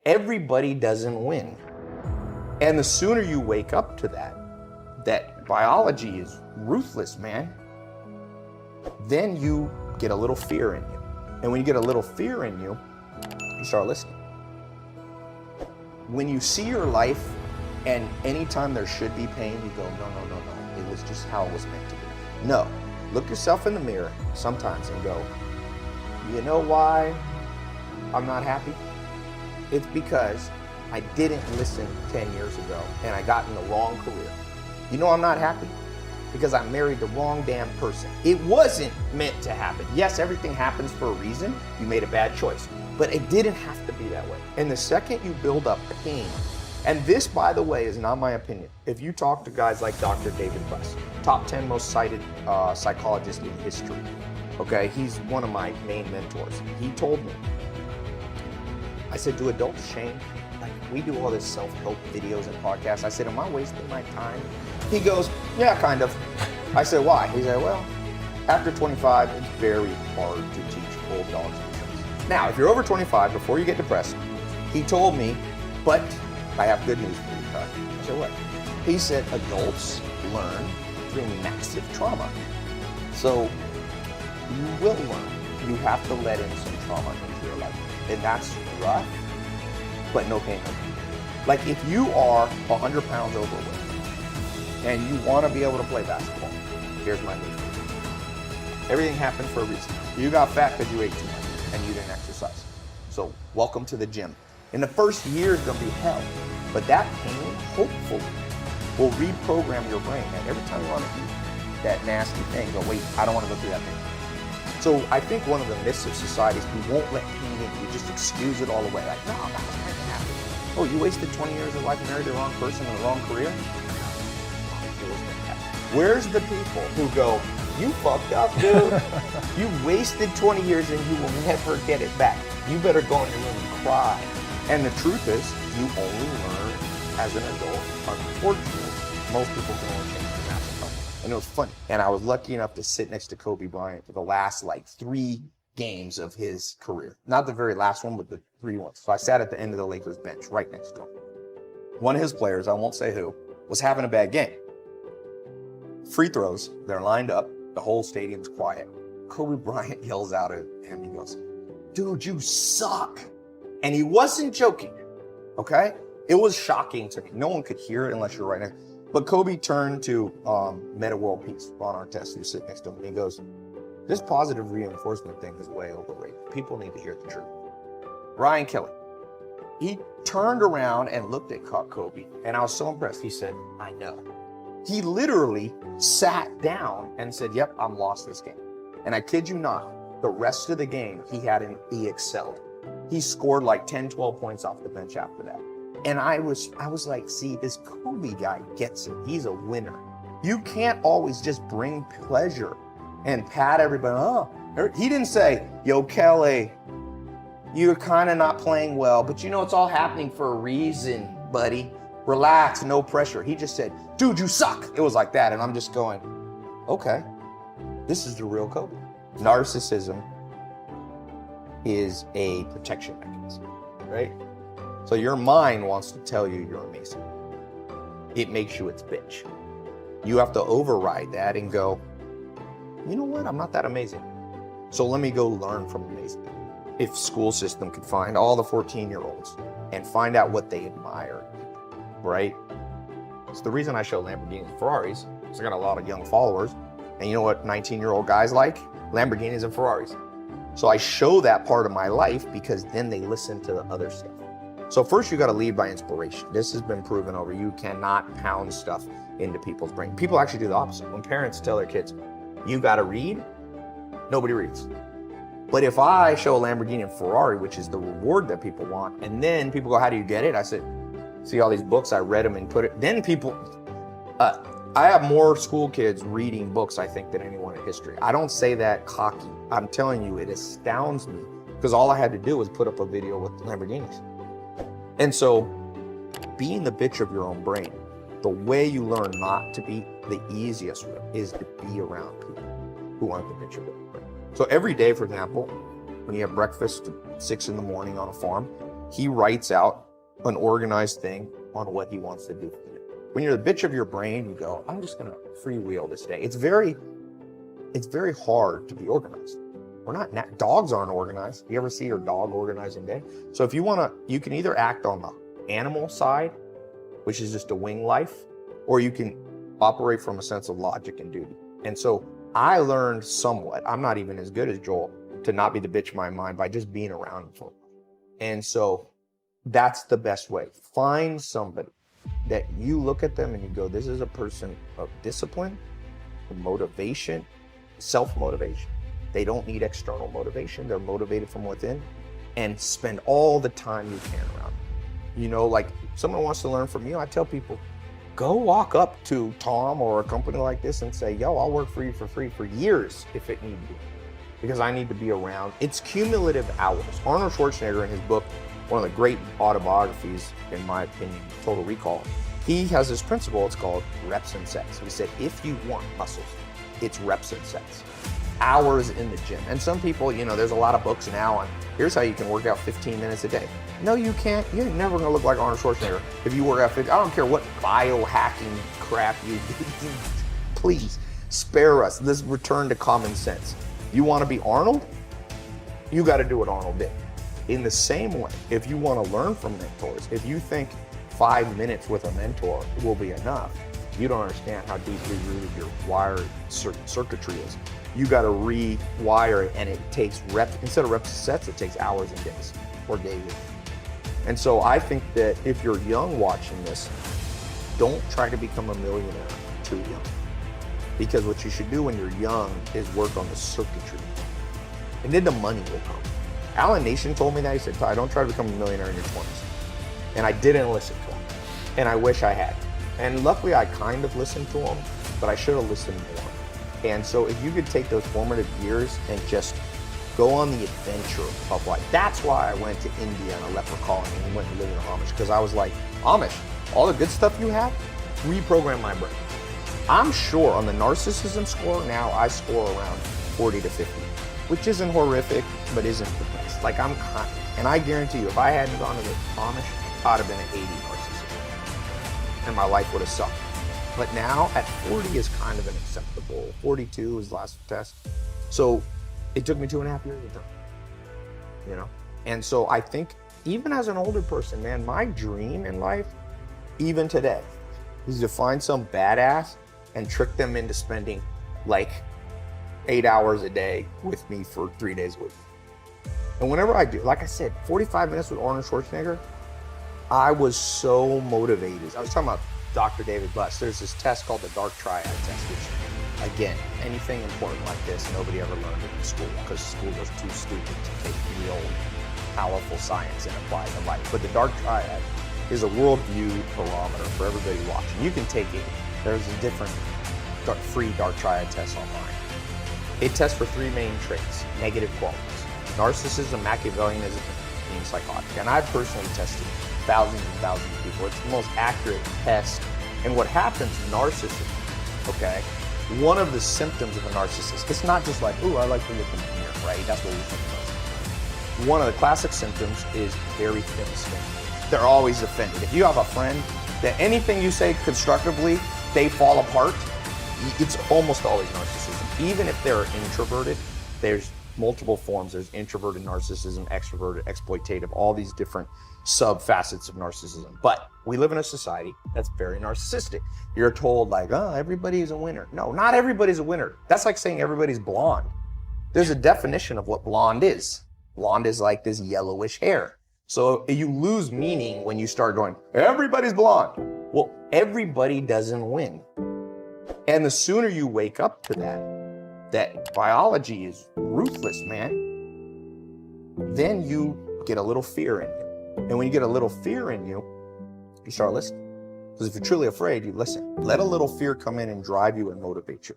Everybody doesn't win. And the sooner you wake up to that biology is ruthless, man, then you get a little fear in you. And when you get a little fear in you, you start listening. When you see your life and anytime there should be pain, you go, no. It was just how it was meant to be. No, look yourself in the mirror sometimes and go, you know why I'm not happy? It's because I didn't listen 10 years ago and I got in the wrong career. You know I'm not happy? Because I married the wrong damn person. It wasn't meant to happen. Yes, everything happens for a reason. You made a bad choice, but it didn't have to be that way. And the second you build up pain, and this, by the way, is not my opinion. If you talk to guys like Dr. David Buss, top 10 most cited psychologist in history, okay? He's one of my main mentors. He told me, I said, do adults shame? Like, we do all this self-help videos and podcasts. I said, am I wasting my time? He goes, yeah, kind of. I said, why? He said, well, after 25, it's very hard to teach old dogs new tricks. Now, if you're over 25, before you get depressed, he told me, but I have good news for you, Todd. I said, what? He said, adults learn through massive trauma. So you will learn. You have to let in some trauma into your life. And that's rough, but no pain, no gain. Like if you are 100 pounds overweight and you want to be able to play basketball, here's my news. Everything happened for a reason. You got fat because you ate too much and you didn't exercise. So welcome to the gym. In the first year is going to be hell, but that pain, hopefully, will reprogram your brain. And every time you want to eat that nasty thing, go, wait, I don't want to go through that thing. So I think one of the myths of society is we won't let pain in. You just excuse it all away. Like, no, that's not going to happen. Oh, you wasted 20 years of life and married the wrong person in the wrong career? Where's the people who go, you fucked up, dude. You wasted 20 years and you will never get it back. You better go in your room and cry. And the truth is, you only learn as an adult. Unfortunately, most people can only change the massive couple. And it was funny. And I was lucky enough to sit next to Kobe Bryant for the last 3 games of his career. Not the very last one, but the 3 ones. So I sat at the end of the Lakers bench right next to him. One of his players, I won't say who, was having a bad game. Free throws, they're lined up. The whole stadium's quiet. Kobe Bryant yells out at him. He goes, dude, you suck. And he wasn't joking, okay? It was shocking to me. No one could hear it unless you're right next. But Kobe turned to Meta World Peace, Ron Artest, who's sitting next to him, and he goes, this positive reinforcement thing is way overrated. People need to hear the truth. Ryan Kelly, he turned around and looked at Kobe, and I was so impressed. He said, I know. He literally sat down and said, yep, I'm lost this game. And I kid you not, the rest of the game, he excelled. He scored 10, 12 points off the bench after that. And I was like, see, this Kobe guy gets it. He's a winner. You can't always just bring pleasure and pat everybody. Oh, he didn't say, yo, Kelly, you're kind of not playing well, but you know, it's all happening for a reason, buddy. Relax, no pressure. He just said, dude, you suck. It was like that. And I'm just going, okay, this is the real Kobe. Narcissism is a protection mechanism, right? So your mind wants to tell you you're amazing. It makes you its bitch. You have to override that and go, you know what? I'm not that amazing. So let me go learn from amazing people. If school system could find all the 14-year-olds and find out what they admire, right? It's the reason I show Lamborghinis and Ferraris, because I got a lot of young followers. And you know what 19-year-old guys like? Lamborghinis and Ferraris. So I show that part of my life because then they listen to the other stuff. So first you got to lead by inspiration. This has been proven over. You cannot pound stuff into people's brain. People actually do the opposite. When parents tell their kids, you got to read, nobody reads. But if I show a Lamborghini and Ferrari, which is the reward that people want, and then people go, how do you get it? I said, see all these books, I read them and put it, then people, I have more school kids reading books, I think, than anyone in history. I don't say that cocky. I'm telling you, it astounds me because all I had to do was put up a video with Lamborghinis. And so being the bitch of your own brain, the way you learn not to be the easiest way is to be around people who aren't the bitch of their own brain. So every day, for example, when you have breakfast at 6 in the morning on a farm, he writes out an organized thing on what he wants to do for you. When you're the bitch of your brain, you go, I'm just gonna freewheel this day. It's very hard to be organized. Dogs aren't organized. You ever see your dog organizing day? So if you wanna, you can either act on the animal side, which is just a wing life, or you can operate from a sense of logic and duty. And so I learned somewhat, I'm not even as good as Joel, to not be the bitch of my mind by just being around him for a while. And so that's the best way. Find somebody that you look at them and you go, this is a person of discipline, motivation, self-motivation. They don't need external motivation. They're motivated from within, and spend all the time you can around them. You know, like someone wants to learn from you, I tell people, go walk up to Tom or a company like this and say, yo, I'll work for you for free for years if it need be, because I need to be around. It's cumulative hours. Arnold Schwarzenegger, in his book, one of the great autobiographies, in my opinion, Total Recall, he has this principle, it's called reps and sets. He said, if you want muscles, it's reps and sets. Hours in the gym. And some people, you know, there's a lot of books now on here's how you can work out 15 minutes a day. No, you can't. You're never gonna look like Arnold Schwarzenegger if you work out 15. I don't care what biohacking crap you do. Please spare us. Let's return to common sense. You wanna be Arnold? You gotta do what Arnold did. In the same way, if you wanna learn from mentors, if you think 5 minutes with a mentor will be enough, you don't understand how deeply rooted your wired circuitry is. You got to rewire it, and it takes reps. Instead of reps and sets, it takes hours and days, or days. And so I think that if you're young watching this, don't try to become a millionaire too young. Because what you should do when you're young is work on the circuitry. And then the money will come. Alan Nation told me that. He said, Ty, don't try to become a millionaire in your 20s. And I didn't listen to him. And I wish I had. And luckily I kind of listened to him, but I should have listened more. And so if you could take those formative years and just go on the adventure of life. That's why I went to India and I left for college and went to live in Amish, because I was like, Amish, all the good stuff you have, reprogram my brain. I'm sure on the narcissism score now, I score around 40 to 50, which isn't horrific, but isn't the best. Like and I guarantee you, if I hadn't gone to the Amish, I'd have been an 80 narcissist and my life would have sucked. But now at 40 is kind of an acceptable. 42 is the last test. So it took me 2.5 years to do, you know? And so I think even as an older person, man, my dream in life, even today, is to find some badass and trick them into spending like 8 hours a day with me for 3 days a week. And whenever I do, like I said, 45 minutes with Arnold Schwarzenegger, I was so motivated. I was talking about Dr. David Buss. There's this test called the Dark Triad test, which, again, anything important like this, nobody ever learned it in school because school was too stupid to take real, powerful science and apply it to life. But the Dark Triad is a worldview barometer for everybody watching. You can take it. There's a different free Dark Triad test online. It tests for 3 main traits, negative qualities: narcissism, Machiavellianism, being psychotic. And I've personally tested thousands and thousands of people. It's the most accurate test. And what happens in narcissism, okay, one of the symptoms of a narcissist, it's not just like, ooh, I like to look in the mirror, right? That's what we think of. One of the classic symptoms is very thin skin. They're always offended. If you have a friend that anything you say constructively, they fall apart, it's almost always narcissism. Even if they're introverted, there's multiple forms. There's introverted narcissism, extroverted, exploitative, all these different sub-facets of narcissism. But we live in a society that's very narcissistic. You're told like, oh, everybody's a winner. No, not everybody's a winner. That's like saying everybody's blonde. There's a definition of what blonde is. Blonde is like this yellowish hair. So you lose meaning when you start going, everybody's blonde. Well, everybody doesn't win. And the sooner you wake up to that biology is ruthless, man, then you get a little fear in you. And when you get a little fear in you, you start listening. Because if you're truly afraid, you listen. Let a little fear come in and drive you and motivate you.